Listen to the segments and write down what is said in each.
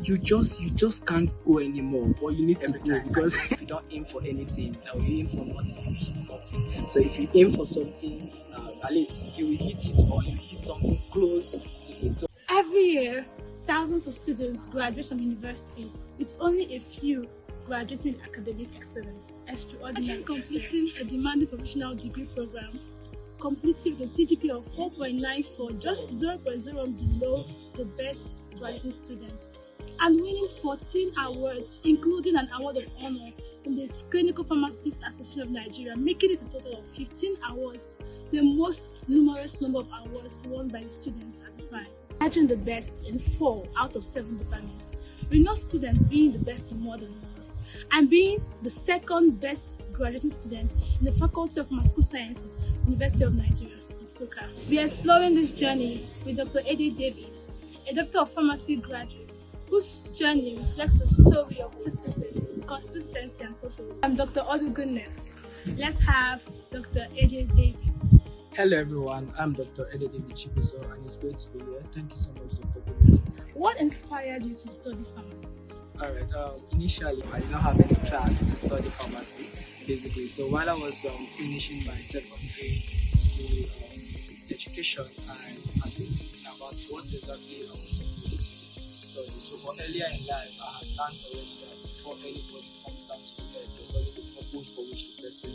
you just can't go anymore, but you need to go because if you don't aim for anything, you aim for nothing, you hit nothing. So if you aim for something, at least you will hit it, or you hit something close to it. So every year, thousands of students graduate from university, with only a few graduating with academic excellence. Extraordinary. Completing a demanding professional degree program, completing the CGPA of 4.94, just 0.01 below the best graduating students, and winning 14 awards, including an award of honor from the Clinical Pharmacists Association of Nigeria, making it a total of 15 awards, the most numerous number of awards won by the students at the time. Imagine the best in 4 out of 7 departments, with no student being the best in more than one, and being the second best graduating student in the Faculty of Pharmaceutical Sciences, University of Nigeria, Nsukka. We are exploring this journey with Dr. Ede David, a Doctor of Pharmacy graduate, whose journey reflects the story of discipline, consistency, and purpose. I'm Dr. Odu Goodness. Let's have Dr. Ede David. hello everyone, I'm Dr. Ede David Chibuzo, and it's great to be here. Thank you so much, Dr. Goodness. What inspired you to study pharmacy? Alright, initially I did not have any plan to study pharmacy, basically. So while I was finishing my secondary school education, I had been thinking about what exactly I was supposed to study. So for earlier in life, I had learned already that before anybody comes down to the earth, there's always a purpose for which the person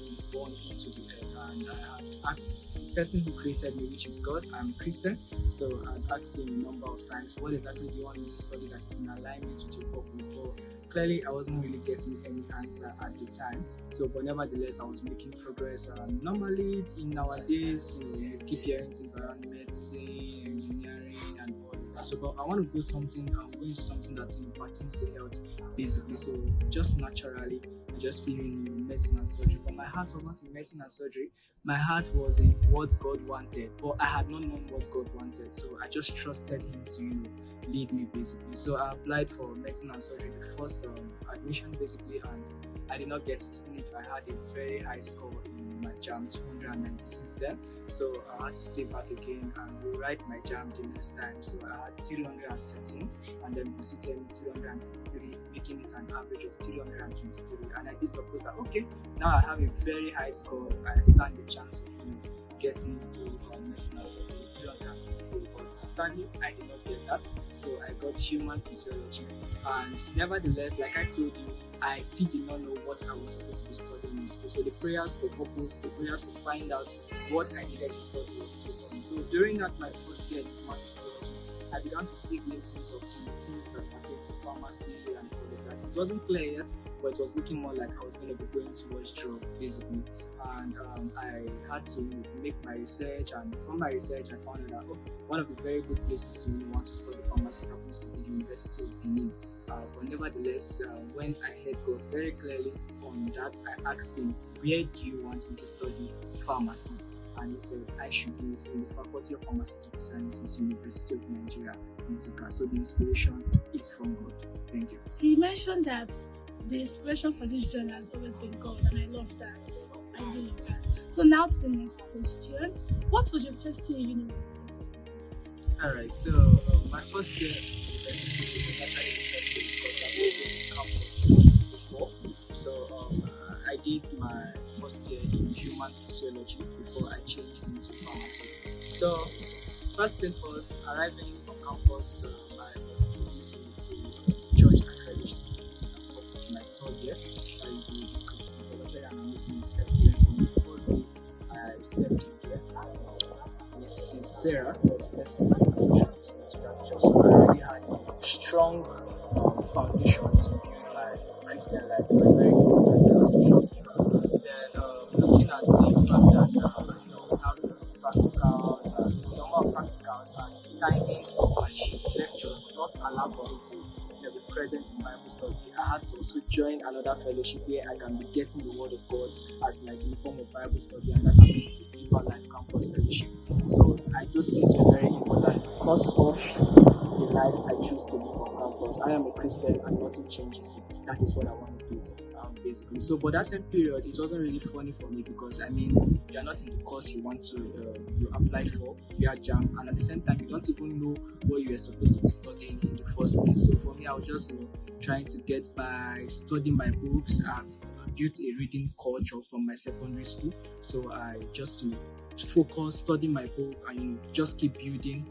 is born into the earth. And I had asked the person who created me, which is God, I'm a Christian, so I asked him a number of times, what exactly do you want me to study that is in alignment with your purpose? But clearly I wasn't really getting any answer at the time. So but nevertheless, I was making progress. Normally in nowadays, you keep hearing things around medicine, engineering, and all of that. So but I want to go something, I'm going to something that pertains to health, basically. So just naturally, I just feeling medicine and surgery. But my heart was not in medicine and surgery. My heart was in what God wanted, but I had not known what God wanted. So I just trusted Him to, lead me, basically. So I applied for medicine and surgery, the first admission, basically, and I did not get it, even if I had a very high score in my JAM, 296 there. So I had to stay back again and rewrite my JAM the next time. So I had 313, and then visited me 333, making it an average of 323. And I did suppose that, okay, now I have a very high score, I stand a chance of getting into medicine and surgery, 323. But sadly, I did not get that. So I got human physiology. And nevertheless, like I told you, I still did not know what I was supposed to be studying in school. So the prayers for purpose, the prayers to find out what I needed to study was too long. So during that my first year in human physiology, I began to see glimpses of things that pertain to pharmacy and all of that. It wasn't clear yet, but it was looking more like I was going to be going towards drug, basically. And I had to make my research, and from my research I found out that one of the very good places to want to study pharmacy happens to be the University of Benin. But nevertheless, when I heard God very clearly on that, I asked Him, where do you want me to study pharmacy? And He said I should do it in the Faculty of Pharmaceutical Sciences, University of Nigeria, Nsukka. So the inspiration is from God. Thank you. He mentioned that the inspiration for this journey has always been God, and I love that. I really love that. So now to the next question. What was your first year in university? Alright, so my first year in university was actually interesting because I've been in campus before. So I did my first year in human physiology before I changed into pharmacy. So first thing first, arriving on campus, I was introduced to church and fellowship. It's my third year. It's an amazing experience for me. First day I stepped in here. Mrs. Sarah was blessed with to that church. So I already had a strong foundation to build my Christian life. It was very important as me. Then looking at the fact that we have a lot of practicals and normal practicals and timing for my lectures would not allow for me to be present in Bible study. I had to also join another fellowship where I can be getting the word of God as like in the form of Bible study, and that happens to be River Life Campus Fellowship. So those things were very important because of the life I choose to live on campus. I am a Christian and nothing changes it. That is what I want to do. basically. So, but that same period, it wasn't really funny for me because I mean, you are not in the course you want to, you applied for, you are jam, and at the same time, you don't even know what you are supposed to be studying in the first place. So, for me, I was just, trying to get by, studying my books. I've built a reading culture from my secondary school, so I just focus, study my book, and just keep building.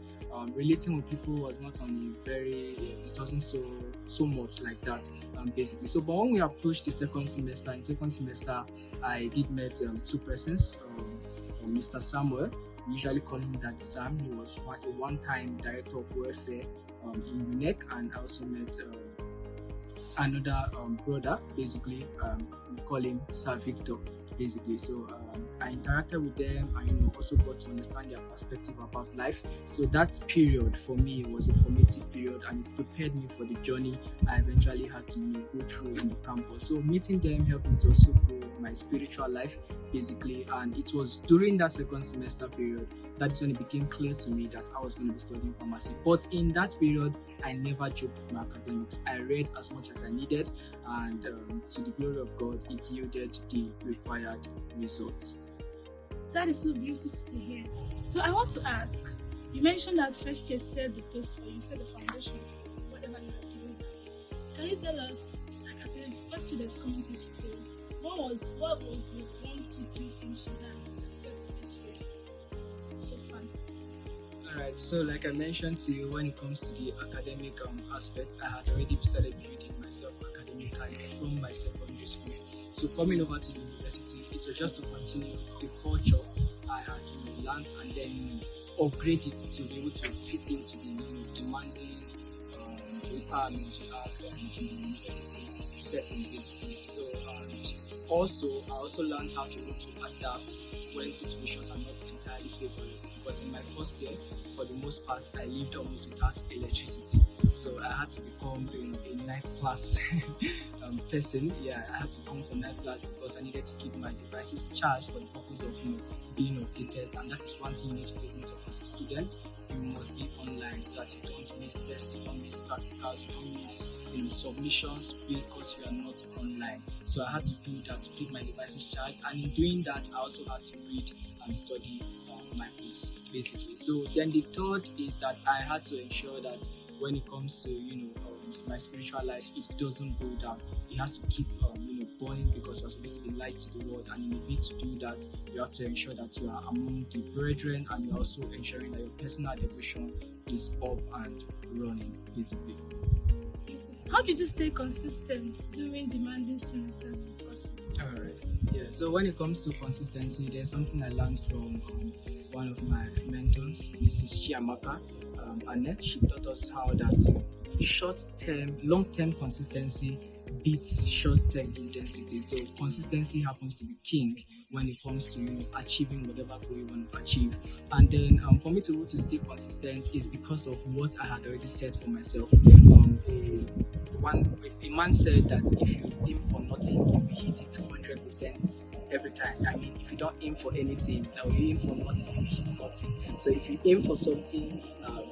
Relating with people was not on a very, it wasn't so much like that, basically. So, but when we approached the second semester, I did met two persons, Mr. Samuel. We usually call him Daddy Sam. He was a one-time director of welfare in UNEC, and I also met another brother, basically. We call him Sir Victor, basically. So I interacted with them and also got to understand their perspective about life. So that period for me was a formative period, and it prepared me for the journey I eventually had to go through in the campus. So meeting them helped me to also grow my spiritual life, basically. And it was during that second semester period that is when it became clear to me that I was going to be studying pharmacy. But in that period, I never joked with my academics. I read as much as I needed, and to the glory of God, it yielded the required results. That is so beautiful to hear. So I want to ask, you mentioned that first year set the place for you, set the foundation for whatever you are doing. Can you tell us, like I said, first students coming to school, what was the 1, 2, 3 things you done that set the place for you? So fun. Alright, so like I mentioned to you, when it comes to the academic aspect, I had already started building myself academically from my secondary school. So coming over to the university, it was just to continue the culture I had learned, and then upgrade it to be able to fit into the demanding requirements we have in the university setting, basically. So I also learned how to adapt when situations are not entirely favorable, because in my first year, for the most part, I lived almost without electricity. So I had to become a night class person. Yeah, I had to come for night class because I needed to keep my devices charged for the purpose of being updated. And that is one thing you need to take note of as a student. You must be online so that you don't miss tests, you don't miss practicals, you don't miss submissions because you are not online. So I had to do that to keep my devices charged, and in doing that, I also had to read and study my books, basically. So then the third is that I had to ensure that when it comes to my spiritual life, it doesn't go down. It has to keep burning, because you're supposed to be light to the world, and in a bit to do that, you have to ensure that you are among the brethren, and you're also ensuring that your personal devotion is up and running, basically. How did you stay consistent during demanding semesters and courses? Alright, yeah. So when it comes to consistency, there's something I learned from one of my mentors, Mrs. Chiamaka. Annette, she taught us how that long-term consistency beats short-term intensity. So consistency happens to be king when it comes to achieving whatever goal you want to achieve. And then for me to be able to stay consistent is because of what I had already set for myself. A man said that if you aim for nothing, you will hit it 100% every time. I mean, if you don't aim for anything, now you aim for nothing, you hit nothing. So if you aim for something,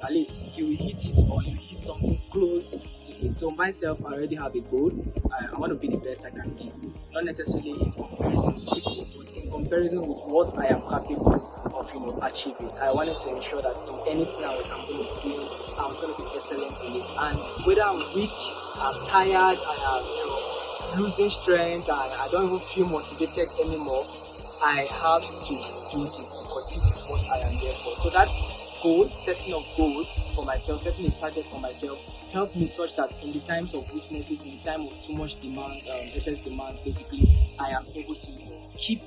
at least you will hit it, or you hit something close to it. So myself, I already have a goal. I want to be the best I can be, not necessarily in comparison with people, but in comparison with what I am capable of achieving. I wanted to ensure that in anything I'm going to be doing, I was going to be excellent in it. And whether I'm weak, I'm tired, I am losing strength, and I don't even feel motivated anymore, I have to do this because this is what I am there for. So that's setting of goal for myself, setting a target for myself, helped me such that in the times of weaknesses, in the time of too much demands, excess demands, basically, I am able to keep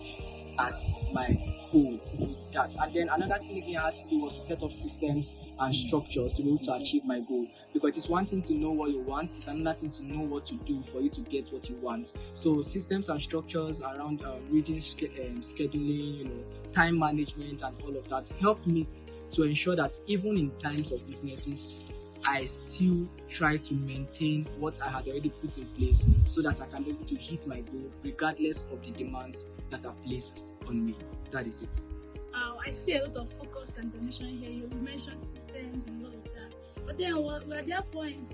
at my goal with that. And then another thing again I had to do was to set up systems and structures to be able to achieve my goal, because it's one thing to know what you want, it's another thing to know what to do for you to get what you want. So systems and structures around reading, scheduling, time management and all of that helped me to ensure that even in times of weaknesses, I still try to maintain what I had already put in place so that I can be able to hit my goal regardless of the demands that are placed on me. That is it. I see a lot of focus and definition here. You mentioned systems and all of that. But then were there points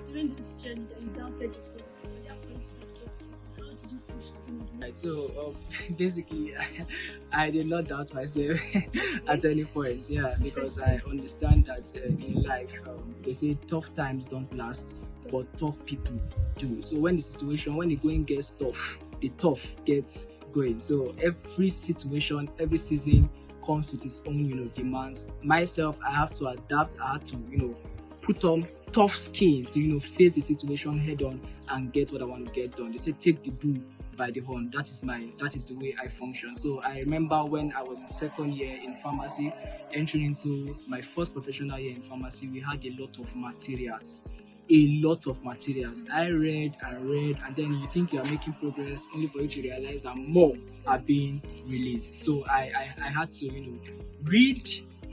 during during this journey that you doubted yourself? Were there points you doubted yourself? How did you push through? Right, so basically, I did not doubt myself at any point. Yeah, because I understand that in life, they say tough times don't last, but tough people do. So when the going gets tough, the tough gets going. So every situation, every season comes with its own, demands. Myself, I have to adapt. I have to, put on tough skin to, face the situation head on and get what I want to get done. They say take the bull by the horn. That is the way I function. So I remember when I was in second year in pharmacy, entering into my first professional year in pharmacy, we had a lot of materials. I read, and then you think you are making progress, only for you to realize that more are being released. So I had to, read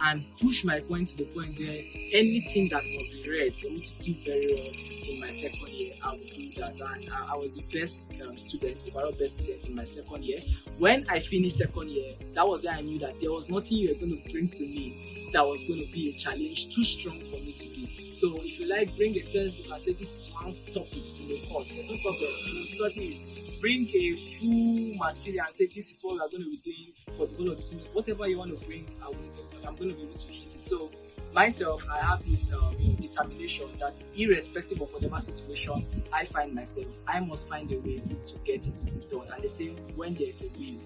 and push my point to the point where anything that must be read for me to do very well in my second year, I would do that. And I was the best student, overall best student in my second year. When I finished second year, that was where I knew that there was nothing you were going to bring to me that was going to be a challenge too strong for me to beat. So if you like, bring a textbook and say this is one topic in the course. There's no problem. You will study it. Bring a full material and say this is what we are going to be doing for the whole of the semester. Whatever you want to bring, I'm going to be able to hit it. So myself, I have this determination that irrespective of whatever situation I find myself, I must find a way to get it done. And they say when there is a will,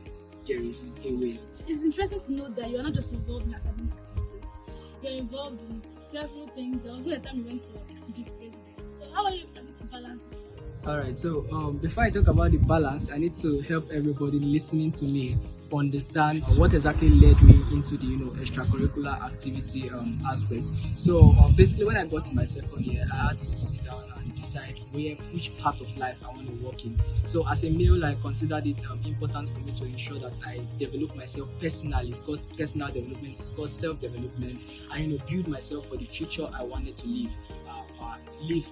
there is a way. It's interesting to know that you are not just involved in academic activities. You're involved in several things. There was a time you went for a CGPA president. So how are you able to balance it? Alright, so before I talk about the balance, I need to help everybody listening to me understand what exactly led me into the extracurricular activity aspect. So basically, when I got to my second year, I had to sit down and decide which part of life I want to work in. So as a male, I considered it important for me to ensure that I develop myself personally. It's called personal development, it's called self-development, and build myself for the future I wanted to live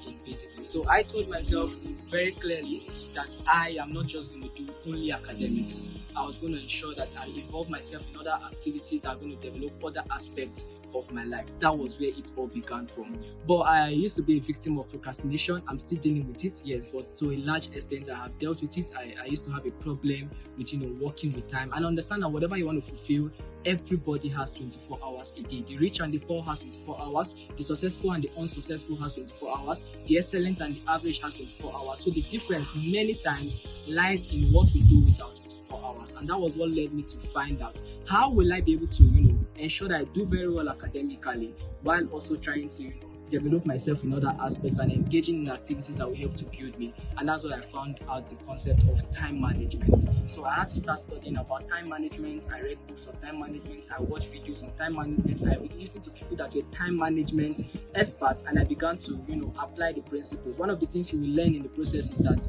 in, basically. So I told myself very clearly that I am not just going to do only academics. I was going to ensure that I involve myself in other activities that are going to develop other aspects of my life. That was where it all began from. But I used to be a victim of procrastination. I'm still dealing with it, yes, but to a large extent I have dealt with it. I used to have a problem with working with time, and understand that whatever you want to fulfill, everybody has 24 hours a day. The rich and the poor has 24 hours. The successful and the unsuccessful has 24 hours. The excellent and the average has 24 hours. So the difference many times lies in what we do with our 24 hours. And that was what led me to find out how will I be able to, ensure that I do very well academically while also trying to, develop myself in other aspects and engaging in activities that will help to build me. And that's what I found out, the concept of time management. So I had to start studying about time management. I read books on time management. I watched videos on time management. I would listen to people that were time management experts, and I began to, apply the principles. One of the things you will learn in the process is that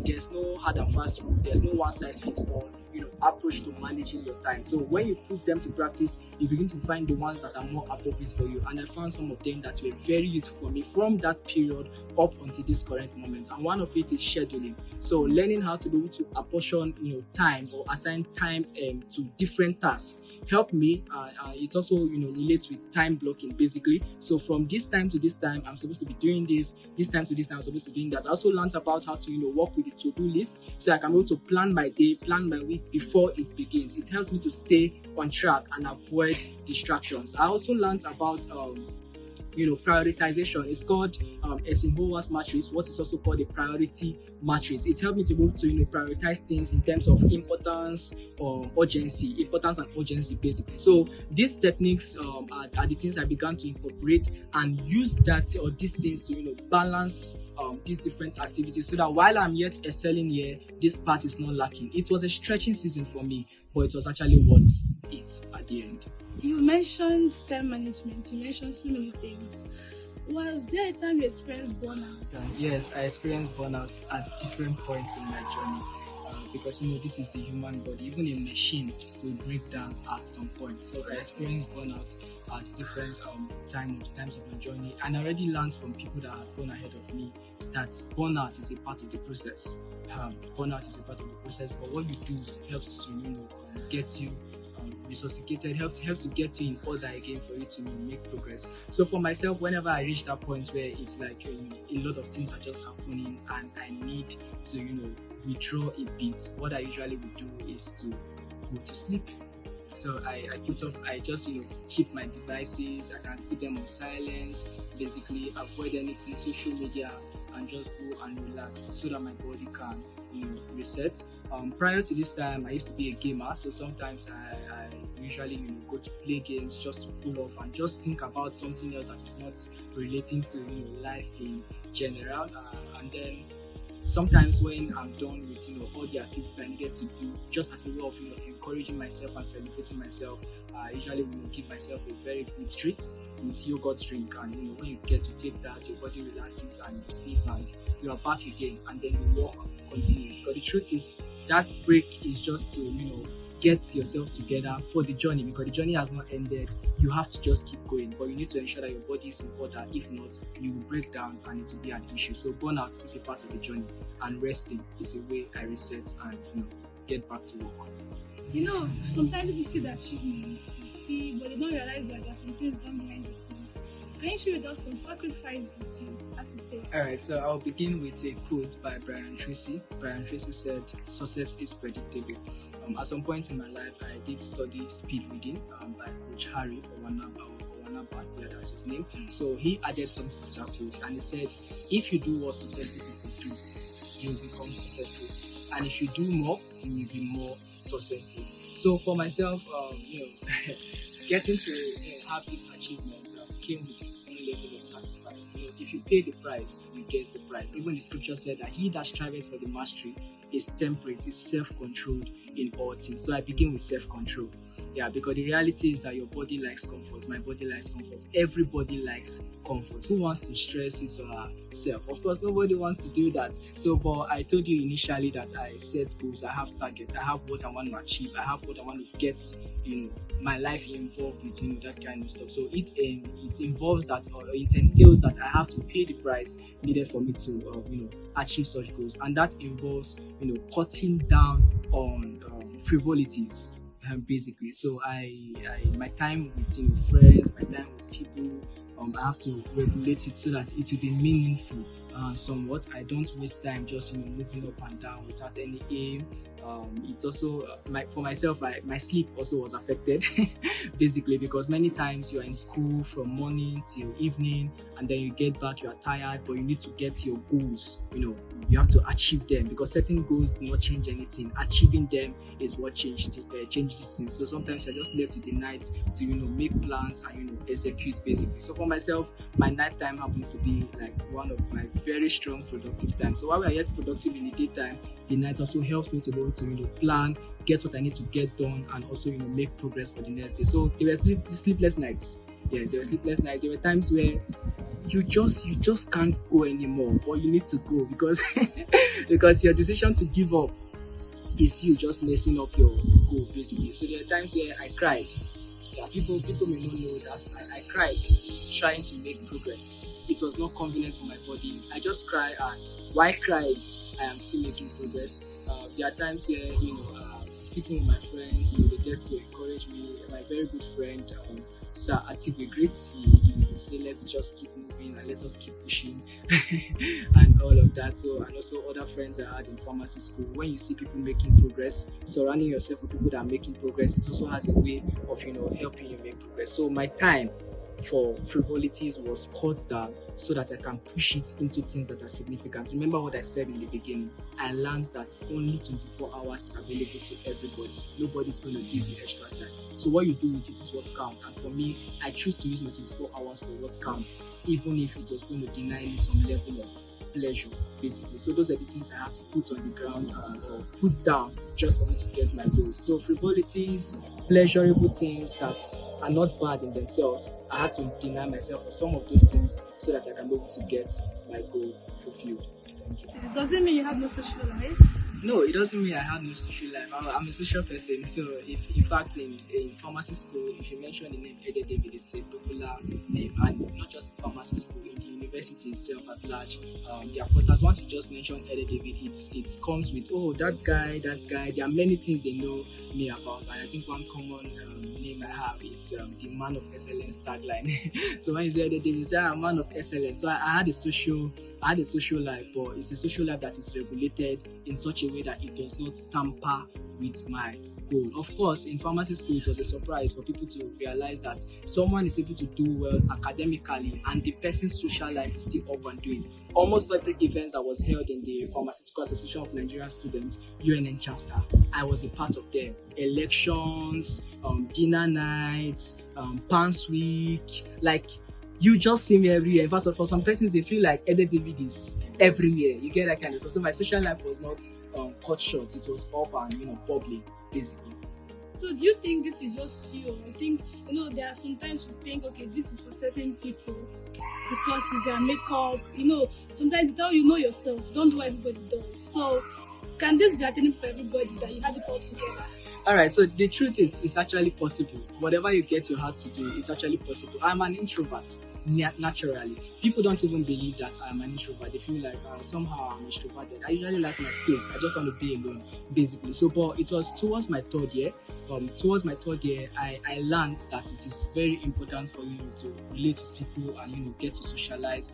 there's no hard and fast rule. There's no one size fits all, approach to managing your time. So when you put them to practice, you begin to find the ones that are more appropriate for you. And I found some of them that were very useful for me from that period up until this current moment. And one of it is scheduling. So learning how to be able to apportion, time or assign time to different tasks helped me. It also, relates with time blocking basically. So from this time to this time, I'm supposed to be doing this. This time to this time, I'm supposed to be doing that. I also learned about how to, work with the to-do list, so I can be able to plan my day, plan my week before it begins. It helps me to stay on track and avoid distractions. I also learned about prioritization. It's called Eisenhower's matrix, what is also called a priority matrix. It helped me to be able to prioritize things in terms of importance and urgency basically. So these techniques are the things I began to incorporate and use these things to balance these different activities, so that while I'm yet excelling here, this part is not lacking. It was a stretching season for me, but it was actually worth it at the end. You mentioned time management, you mentioned so many things. Was there a time you experienced burnout? Yes, I experienced burnout at different points in my journey. Because this is the human body. Even a machine will break down at some point. So I experienced burnout at different times of my journey, and I already learned from people that have gone ahead of me that burnout is a part of the process. Burnout is a part of the process, but what you do helps to get you resuscitated, helps to get you in order again for you to make progress. So for myself, whenever I reach that point where it's like a lot of things are just happening and I need to withdraw a bit, what I usually would do is to go to sleep. So I just keep my devices, I can put them on silence, basically avoid anything social media, and just go and relax so that my body can reset. Prior to this time, I used to be a gamer, so sometimes I usually go to play games just to cool off and just think about something else that is not relating to life in general, and then sometimes when I'm done with all the activities I needed to do, just as a way of encouraging myself and celebrating myself, I usually will give myself a very good treat with yogurt drink, and when you get to take that, your body relaxes and you sleep and you are back again, and then you walk continues. But the truth is that break is just to get yourself together for the journey, because the journey has not ended. You have to just keep going, but you need to ensure that your body is in order. If not, you will break down and it will be an issue. So burnout is a part of the journey, and resting is a way I reset and get back to work. Sometimes people see the achievements, but they don't realize that there are some things done behind the scenes. Can you share with us some sacrifices you had to take? Alright, so I'll begin with a quote by Brian Tracy. Brian Tracy said, "Success is predictable." At some point in my life, I did study speed reading by Coach Harry Owanaba, yeah, that's his name. So he added something to that quote, and he said, "If you do what successful people do, you will become successful, and if you do more, you will be more successful." So for myself, getting to have these achievements came with its own level of sacrifice. If you pay the price, you get the price. Even the scripture said that he that striveth for the mastery is temperate, is self-controlled in all things. So I begin with self-control. Yeah, because the reality is that your body likes comfort, my body likes comfort, everybody likes comfort. Who wants to stress his or herself? Of course, nobody wants to do that. So, but I told you initially that I set goals, I have targets, I have what I want to achieve, I have what I want to get, my life involved with, that kind of stuff. So it involves that, or it entails that I have to pay the price needed for me to, achieve such goals, and that involves, cutting down on frivolities. Basically, so my time with friends, my time with people, I have to regulate it so that it will be meaningful. Somewhat, I don't waste time just moving up and down without any aim. It's also for myself, my sleep also was affected basically, because many times you are in school from morning till evening, and then you get back, you are tired, but you need to get your goals. You have to achieve them, because setting goals do not change anything. Achieving them is what changes things. So sometimes you're just left with the night to make plans and execute basically. So for myself, my night time happens to be like one of my very strong productive times. So while we are yet productive in the daytime, the night also helps me to be able to plan, get what I need to get done, and also make progress for the next day. So there were sleepless nights. Yes, there were sleepless nights. There were times where you just can't go anymore, but you need to go because because your decision to give up is you just messing up your goal basically. So there are times where I cried. Yeah, people may not know that I cried trying to make progress. It was not convenient for my body. I just cry, and while crying, I am still making progress. There are times where speaking with my friends, they get to encourage me. My very good friend, Sir Atibe Great, he say, "Let's just keep moving and let us keep pushing," and all of that. So, and also other friends I had in pharmacy school. When you see people making progress, surrounding yourself with people that are making progress, it also has a way of helping you make progress. So my time for frivolities was cut down so that I can push it into things that are significant. Remember what I said in the beginning. I learned that only 24 hours is available to everybody. Nobody's going to give you extra time. So what you do with it is what counts. And for me, I choose to use my 24 hours for what counts, even if it was going to deny me some level of pleasure, basically. So those are the things I had to put on the ground or put down just for me to get my goals. So frivolities, pleasurable things that are not bad in themselves, I had to deny myself for some of those things so that I can be able to get my goal fulfilled. Thank you. It doesn't mean you have no social life. No, it doesn't mean I have no social life. I'm a social person. So, in fact, in pharmacy school, if you mention the name Ede David, it's a popular name, and not just in pharmacy school, in the university itself at large, their quarters. Once you just mention Eddie David, it comes with, oh, that guy. There are many things they know me about, and I think one common name I have is the man of excellence tagline. So when you say Eddie David, you say I'm a man of excellence. So I had a social life, but it's a social life that is regulated in such a way that it does not tamper with my goal. Of course, in pharmacy school, it was a surprise for people to realize that someone is able to do well academically and the person's social life is still up and doing. Almost every event that was held in the Pharmaceutical Association of Nigerian Students, UNN chapter, I was a part of them. Elections, dinner nights, pants week, like you just see me everywhere. For some persons, they feel like Eddie David is everywhere. You get that kind of stuff. So my social life was not cut short. It was up and public, basically. So do you think this is just you? Or you think, there are sometimes you think, okay, this is for certain people because it's their makeup. Sometimes you tell yourself, don't do what everybody does. So can this be happening for everybody, that you have it all together? All right, so the truth is, it's actually possible. Whatever you get your heart to do, it's actually possible. I'm an introvert, naturally. People don't even believe that I'm an introvert. They feel like somehow I'm introverted. I usually like my space. I just want to be alone, basically. So, but it was towards my third year. I learned that it is very important for you to relate with people and get to socialize,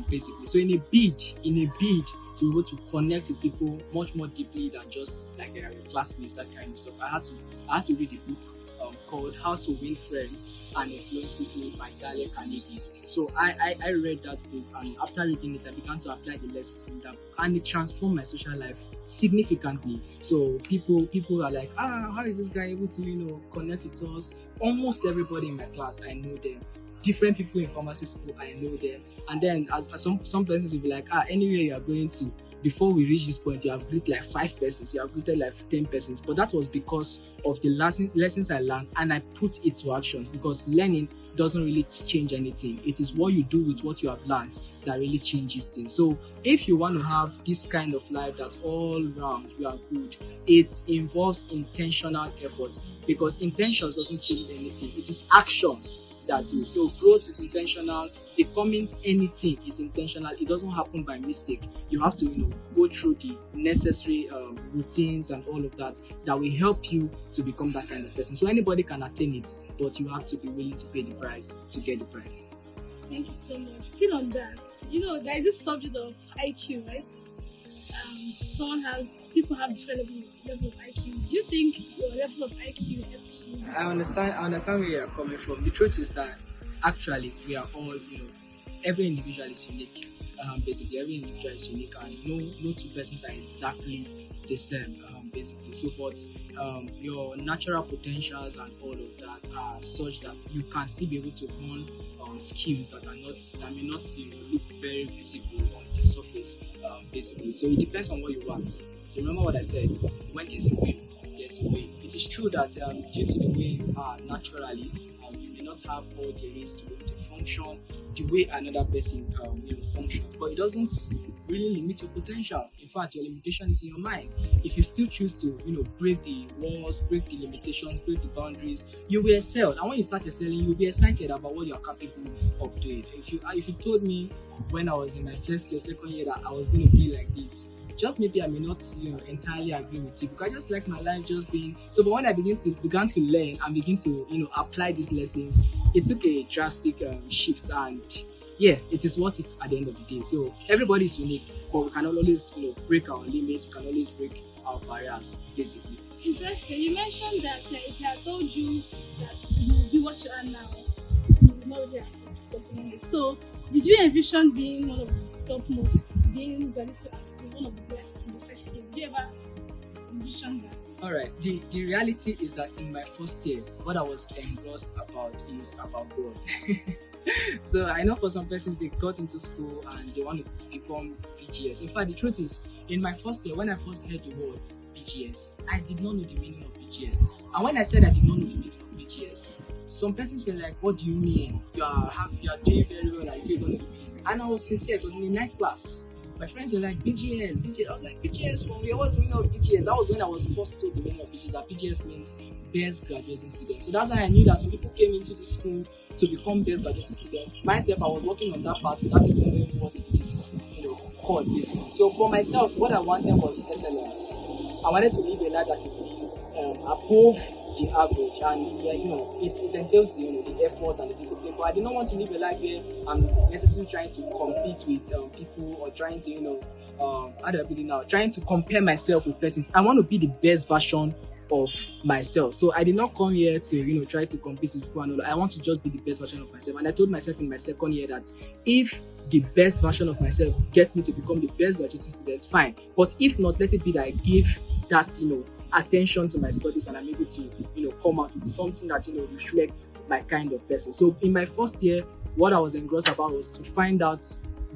basically. So in a bid to be able to connect with people much more deeply than just like your classmates, that kind of stuff, I had to read a book called How to Win Friends and Influence People by Dale Carnegie. So I read that book, and after reading it, I began to apply the lessons in that book, and it transformed my social life significantly. So people are like, how is this guy able to connect with us? Almost everybody in my class, I know them. Different people in pharmacy school, I know them. And then some persons will be like, anywhere you are going to, before we reach this point, you have greeted like 5 persons, you have greeted like 10 persons. But that was because of the lessons I learned, and I put it to actions, because learning doesn't really change anything. It is what you do with what you have learned that really changes things. So if you want to have this kind of life that all round you are good, it involves intentional effort, because intentions doesn't change anything. It is actions that do. So growth is intentional. Becoming anything is intentional. It doesn't happen by mistake. You have to go through the necessary routines and all of that will help you to become that kind of person. So anybody can attain it, but you have to be willing to pay the price to get the price. Thank you so much. Still on that, there is this subject of IQ, right? People have different level of IQ. Do you think your level of IQ helps you? I understand where you're coming from. The truth is that actually we are all, every individual is unique. Basically, every individual is unique, and no two persons are exactly the same. Basically, so but your natural potentials and all of that are such that you can still be able to hone skills that may not look very visible on the surface. Basically, so it depends on what you want. Remember what I said: when there's a will, there's a way. It is true that due to the way you are naturally, you may not have all there is to be able to function the way another person functions, but it doesn't really limit your potential. In fact, your limitation is in your mind. If you still choose to break the walls, break the limitations, break the boundaries, you will excel. And when you start excelling, you'll be excited about what you're capable of doing. If you told me when I was in my first or second year that I was going to be like this, just maybe I may not entirely agree with you, because I just like my life just being so. But when I began to learn and begin to apply these lessons, it took a drastic shift, and yeah, it is what it's at the end of the day. So everybody is unique, but we can always break our limits. We can always break our barriers, basically. Interesting. You mentioned that if I told you that you will be what you are now, you would not really have it. So did you envision being one of the topmost, being valued as one of the best in the first year? Did you ever envision that? Alright, the reality is that in my first year, what I was engrossed about is about God. So I know for some persons, they got into school and they want to become BGS. In fact, the truth is, in my first year, when I first heard the word BGS, I did not know the meaning of BGS. And when I said I did not know the meaning of BGS, some persons were like, what do you mean? You are doing very well, I say going to be. And I was sincere, it was in the 9th class. My friends were like, BGS. I was like, BGS from where? What's the meaning of BGS? That was when I was first told the meaning of BGS, that BGS means Best Graduating Student. So that's why I knew that some people came into the school to become best graduate student. Myself, I was working on that part without even knowing what it is, called basically. So for myself, what I wanted was excellence. I wanted to live a life that is above the average, and it entails the effort and the discipline. But I did not want to live a life where I'm necessarily trying to compete with people, or trying to how do I put it now? Trying to compare myself with persons. I want to be the best version of myself. So I did not come here to try to compete with people and all. I want to just be the best version of myself. And I told myself in my second year that if the best version of myself gets me to become the best graduate student, fine. But if not, let it be that I give that attention to my studies, and I'm able to come out with something that reflects my kind of person. So in my first year, what I was engrossed about was to find out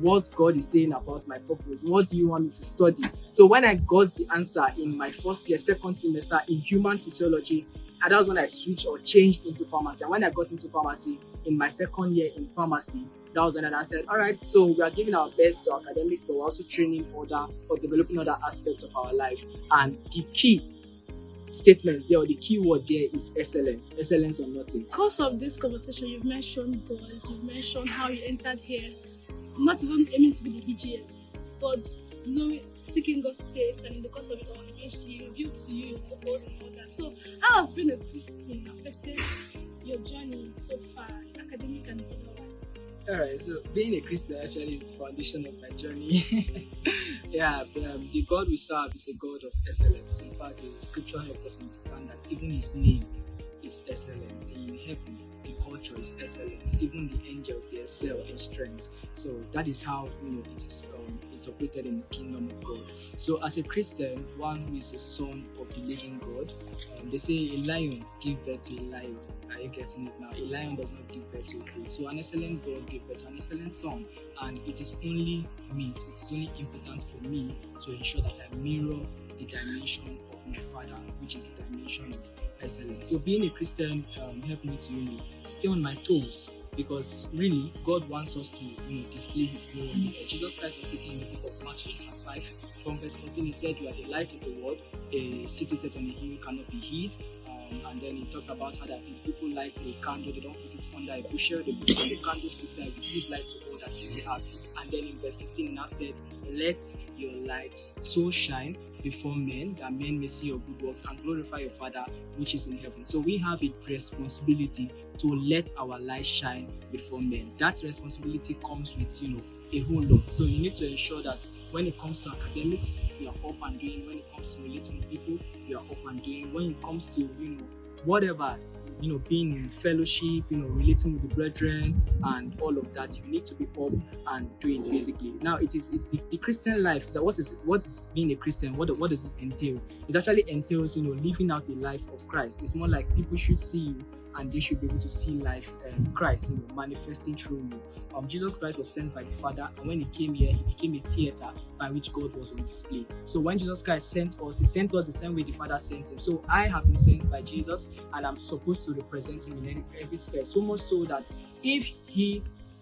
what God is saying about my purpose. What do you want me to study? So when I got the answer in my first year, second semester in human physiology, and that was when I switched or changed into pharmacy. And when I got into pharmacy in my second year in pharmacy, that was when I said, all right, so we are giving our best to academics, but we're also training developing other aspects of our life. And the key statements there, or the key word there, is excellence or nothing. Because of this conversation, you've mentioned God, you've mentioned how you entered here, not even aiming to be the BGS, but seeking God's face, and in the course of it all, He revealed to you your purpose and all that. So how has being a Christian affected your journey so far, academic and otherwise? Alright, so being a Christian actually is the foundation of my journey. The God we serve is a God of excellence. In fact, the scripture helps us understand that even His name is excellence. In heaven, the culture is excellence. Even the angels, they excel in strength. So that is how it is operated in the kingdom of God. So as a Christian, one who is a son of the living God, they say a lion give birth to a lion. Are you getting it now? A lion does not give birth to a goat. So an excellent God gave birth to an excellent son, and it is only important for me to ensure that I mirror the dimension of my Father, which is the dimension of excellence. So being a Christian helped me to stay on my toes, because really God wants us to display His glory on the earth. Jesus Christ was speaking in the book of Matthew chapter 5 from verse 14. He said, "You are the light of the world. A city set on a hill cannot be hid." And then he talked about how that if people light a candle, they don't put it under a bushel, they put it on the candlestick, so we give light to all that is in the heart. And then in verse 16, he now said, "Let your light so shine before men, that men may see your good works and glorify your Father which is in heaven." So we have a responsibility to let our light shine before men. That responsibility comes with a whole lot. So you need to ensure that when it comes to academics, you are up and doing. When it comes to relating with people, you are up and doing. When it comes to whatever, being in fellowship, relating with the brethren and all of that, you need to be up and doing basically. Now the Christian life is that what is being a Christian? What does it entail? It actually entails living out a life of Christ. It's more like people should see you and they should be able to see life Christ manifesting through you. Jesus Christ was sent by the Father, and when He came here, He became a theater by which God was on display. So when Jesus Christ sent us, He sent us the same way the Father sent Him. So I have been sent by Jesus, and I'm supposed to represent Him in every sphere. So much so that if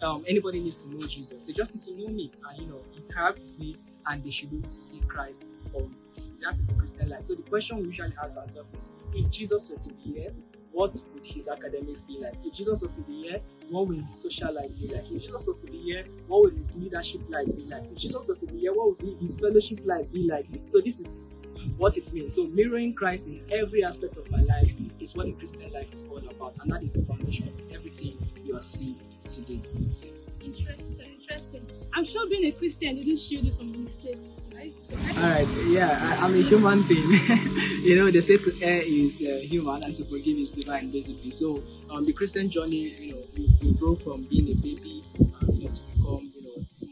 anybody needs to know Jesus, they just need to know me, and interact with me, and they should be able to see Christ on display. That is a Christian life. So the question we usually ask ourselves is, if Jesus were to be here, what would His academics be like? If Jesus was to be here, what would His social life be like? If Jesus was to be here, what would His leadership life be like? If Jesus was to be here, what would His fellowship life be like? So this is what it means. So mirroring Christ in every aspect of my life is what the Christian life is all about, and that is the foundation of everything you are seeing today. Interesting. I'm sure being a Christian didn't shield you from mistakes, right? Alright, I'm a human being. They say to err is human and to forgive is divine, basically. So the Christian journey, you grow from being a baby to become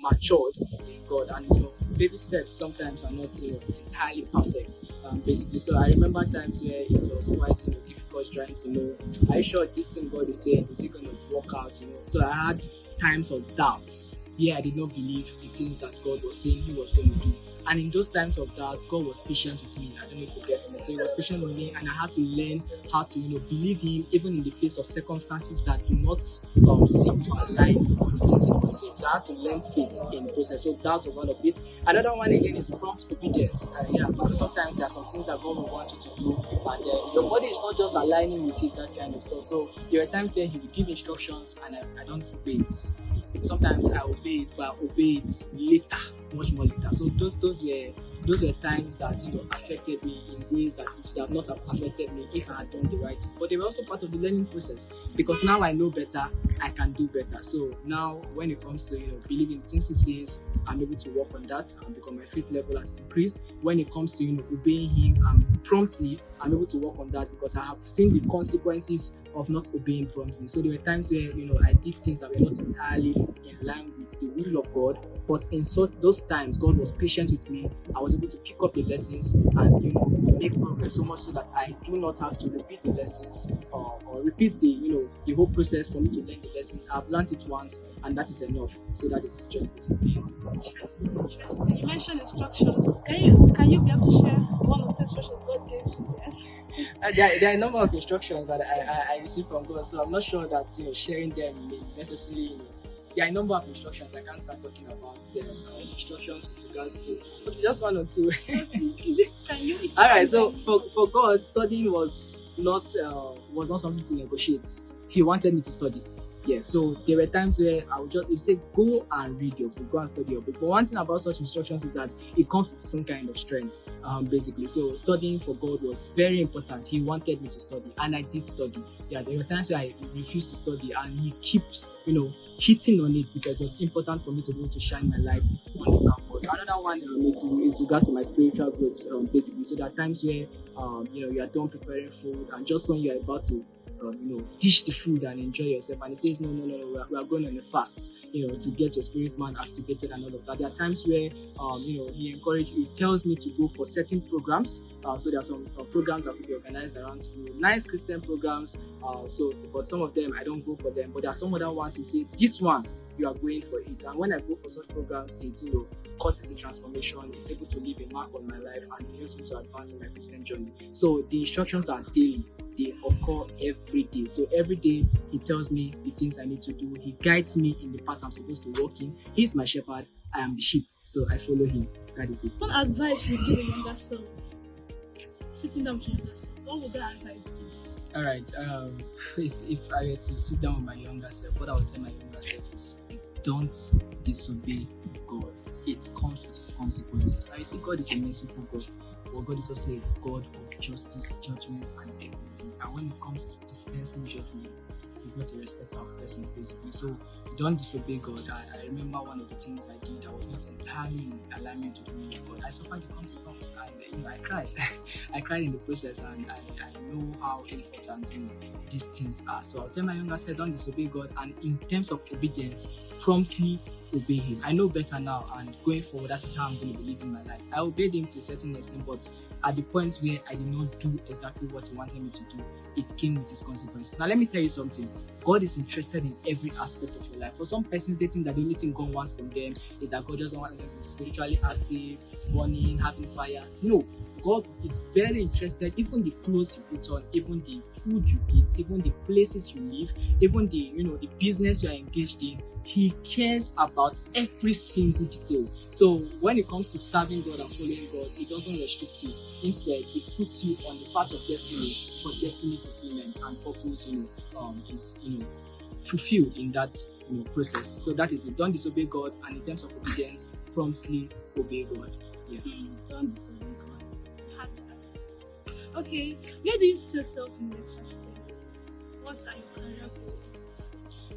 matured in God, and baby steps sometimes are not entirely perfect, basically. So I remember times where it was quite difficult trying to know, are you sure this thing God is saying, is it going to work out? So I had times of doubts I did not believe the things that God was saying He was going to do. And in those times of doubt, God was patient with me. I don't know if you get me. So He was patient with me, and I had to learn how to, believe Him even in the face of circumstances that do not seem to align with the things He was saying. So I had to learn faith in the process. So doubt was one of it. Another one again is prompt obedience. Because sometimes there are some things that God will want you to do, and your body is not just aligning with it, that kind of stuff. So there are times where He will give instructions and I don't obey it. Sometimes I obey it, but I obey it later, much more later. So those were times that affected me in ways that it would have not affected me if I had done the right thing. But they were also part of the learning process, because now I know better, I can do better. So now when it comes to believing the things He says, I'm able to work on that, because my faith level has increased. When it comes to obeying Him promptly, I'm able to work on that because I have seen the consequences of not obeying promptly. So there were times where I did things that were not entirely in line with the will of God, but in those times God was patient with me. I was able to pick up the lessons and make progress, so much so that I do not have to repeat the lessons or repeat the whole process for me to learn the lessons. I've learned it once, and that is enough. So that is just basically it. Interesting. You mentioned instructions. Can you be able to share one of the instructions God gave you there? There are a number of instructions that I received from God, so I'm not sure that sharing them may necessarily. There are a number of instructions. I can't start talking about the instructions with regards to. Okay, just one or two. All right. So for God, studying was not something to negotiate. He wanted me to study. Yes, so there were times where I would just say, go and read your book, go and study your book. But one thing about such instructions is that it comes with some kind of strength, basically. So studying for God was very important. He wanted me to study, and I did study. Yeah, there were times where I refused to study, and He keeps, hitting on it because it was important for me to be able to shine my light on the campus. Another one is regards to my spiritual growth, basically. So there are times where, you are done preparing food, and just when you are about to dish the food and enjoy yourself, and He says no, we are going on a fast, to get your spirit man activated and all of that. There are times where He tells me to go for certain programs. So there are some programs that could be organized around school, nice Christian programs, but some of them I don't go for them, but there are some other ones He say, this one you are going for it. And when I go for such programs, it causes a transformation. It's able to leave a mark on my life, and it helps me to advance in my Christian journey. So the instructions are daily. They occur every day. So every day He tells me the things I need to do. He guides me in the path I'm supposed to walk in. He's my shepherd. I am the sheep. So I follow Him. That is it. What advice would you give a younger self? Sitting down with your younger self, what would that advice be? All right. If I were to sit down with my younger self, what I would tell my younger self is, don't disobey God. It comes with its consequences. Now you see, God is a merciful God. But God is also a God of justice, judgment, and equity. And when it comes to dispensing judgment, He's not a respecter of persons, basically. So don't disobey God. I remember one of the things I did, I was not entirely in alignment with the will of God. I suffered the consequence, and I cried. I cried in the process, and I know how important these things are. So I'll tell my younger self, don't disobey God, and in terms of obedience, promptly obey Him. I know better now, and going forward, that is how I'm going to be living my life. I obeyed Him to a certain extent, but at the point where I did not do exactly what He wanted me to do, it came with its consequences. Now, let me tell you something. God is interested in every aspect of your life. For some persons, they think that the only thing God wants from them is that God just wants them to be spiritually active, running, having fire. No. God is very interested, even the clothes you put on, even the food you eat, even the places you live, even the the business you are engaged in. He cares about every single detail. So when it comes to serving God and following God, it doesn't restrict you. Instead, it puts you on the path of destiny for destiny fulfillment, and purpose is fulfilled in that process. So that is it. Don't disobey God, and in terms of obedience, promptly obey God. Yeah. Don't disobey God. Okay, where do you see yourself in this 5 years? What are your career goals?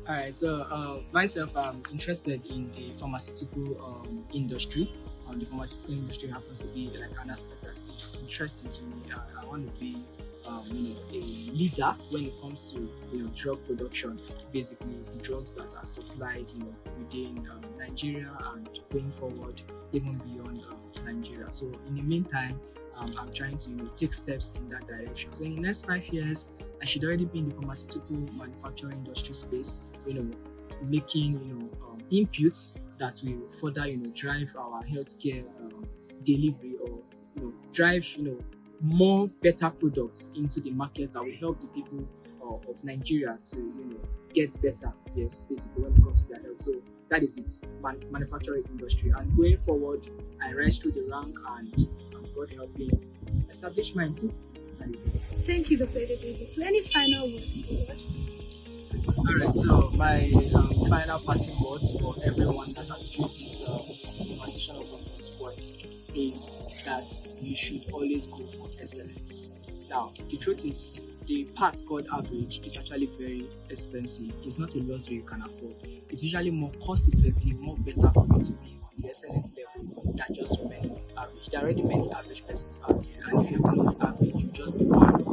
All right, so myself, I'm interested in the pharmaceutical industry. The pharmaceutical industry happens to be like an aspect that is interesting to me. I want to be a leader when it comes to drug production. Basically, the drugs that are supplied within Nigeria and going forward even beyond Nigeria. So in the meantime, I'm trying to take steps in that direction. So in the next 5 years, I should already be in the pharmaceutical manufacturing industry space, making inputs that will further, drive our healthcare delivery, or drive, more better products into the markets that will help the people of Nigeria to, get better. Yes, basically when it comes to their health. So that is it, manufacturing industry. And going forward, I rise through the rank, and God helping establish mine too. That is it. Thank you, Dr. David. So, any final words for us? Alright, so my final parting words for everyone that has viewed this conversation up to this point is that you should always go for excellence. Now, the truth is, the part called average is actually very expensive. It's not a luxury you can afford. It's usually more cost effective, more better for you to be on the excellent level than just remaining average. There are already many average persons out there, and if you're going to be average, you just be one.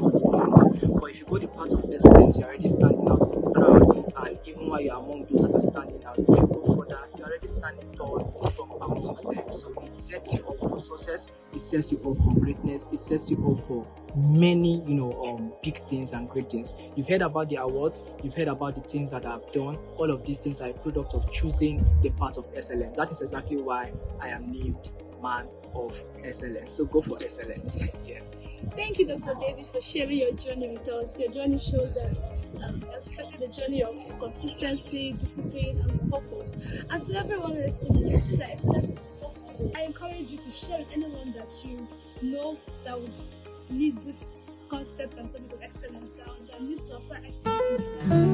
But if you go the path of excellence, you're already standing out from the crowd, and even while you're among those that are standing out, if you go further, you're already standing tall from amongst them. So it sets you up for success, it sets you up for greatness, it sets you up for many, big things and great things. You've heard about the awards, you've heard about the things that I've done. All of these things are a product of choosing the path of excellence. That is exactly why I am named Man of Excellence. So go for excellence. Yeah. Thank you, Dr. David, for sharing your journey with us. Your journey shows that has started the journey of consistency, discipline, and purpose. And to everyone listening, you see that excellence is possible. I encourage you to share with anyone that you know that would need this concept and topic of excellence, that needs to apply excellence.